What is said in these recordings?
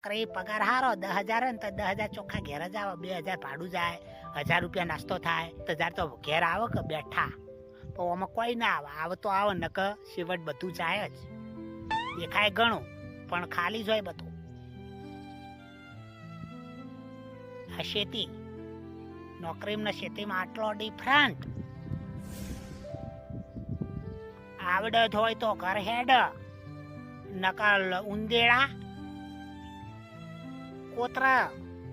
નોકરી પગાર હારો 10,000 હોય ને તો 10,000 ચોખ્ખા ઘેર જ આવે, 2,000 ભાડું જાય, 1,000 રૂપિયા નાસ્તો થાય, 10,000 તો ઘેર આવે કે બેઠા. તો આમાં કોઈ ના આવે તો આવે નક સિવટ બધું જાય જ. દેખાય ઘણું પણ ખાલી જ હોય બધું. આ શેતી નોકરીમાં શેતીમાં આટલો ડિફરન્ટ. આવડત હોય તો ઘર હેડ, નકલ ઉંદેડા કોતરા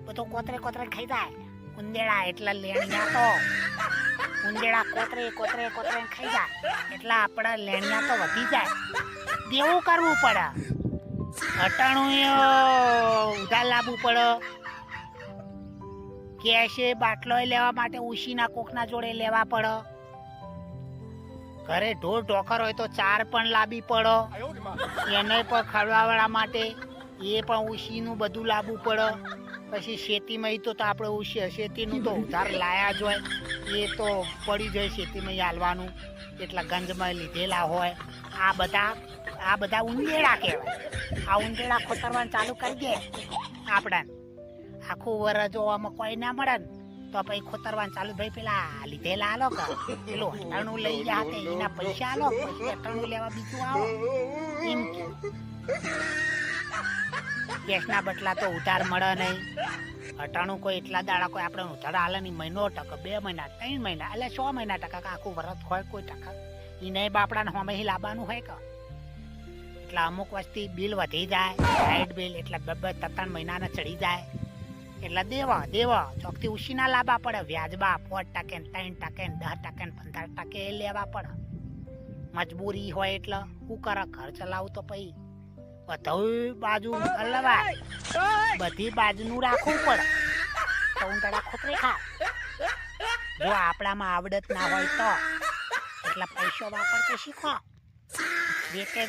બધું કોતરે કોતરે ખાઈ જાય. ઉંદેડા એટલે લેણિયા તો ઉંદેડા કોતરે કોતરે કોતરે ખાઈ જાય એટલે આપણા લેણિયા તો વધી જાય. દેવું કરવું પડે, અટાણું ઉધાર લાવવું પડે. કેશે બાટલો લેવા માટે ઉશીના કોકના જોડે લેવા પડે. ઘરે ઢોર ઢોકર હોય તો ચાર પણ લાવવી પડે, એને પણ ખવડાવવા માટે એ પણ ઉશીનું બધું લાવવું પડે. પછી શેતીમાં તો આપણે શેતીનું તો ઉધાર લાયા જ હોય, એ તો પડી જાય શેતીમાં હાલવાનું, એટલા ગંજમાં લીધેલા હોય. આ બધા ઉંદેડા કહેવાય. આ ઉંદેડા ખોતરવાનું ચાલુ કરી દે આપણાને. આખું વરસ જોવામાં કોઈ ના મળે ને તો પછી ખોતરવાનું ચાલુ. ભાઈ પેલા લીધેલા આલો કે પેલું અટાણું લઈ જાય એના પૈસા આલો, પછી અટાણું લેવા બીજું આવો એમ કે. ગેસના બટલા તો ઉધાર મળે નહીં. અટાણું કોઈ એટલા દાડા કોઈ આપણે ઉધાર હાલે નહીં. મહિનો ટકા, 2 મહિના, 3 મહિના, એટલે 6 મહિના ટકા આખું વરસ હોય કોઈ ટકા. એને બાપડાને હમે લાવવાનું હોય કે. એટલે અમુક વસ્તી બિલ વધી જાય, લાઇટ બિલ એટલે 2-3 મહિનાના ચડી જાય. એટલે દેવા ચોકથી ઉશીના લાવવા પડે. વ્યાજબા 4%, 3%, 10%, 15% એ લેવા પડે. મજબૂરી હોય એટલે શું કરે, ઘર ચલાવું તો પછી બધી બાજુ હલવાય, બધી બાજુનું રાખવું પડે. તો ઉંદરડા ખોતરી ખા. જો આપણામાં આવડત ના હોય તો એટલે પૈસો વાપરતો શીખો. વેતે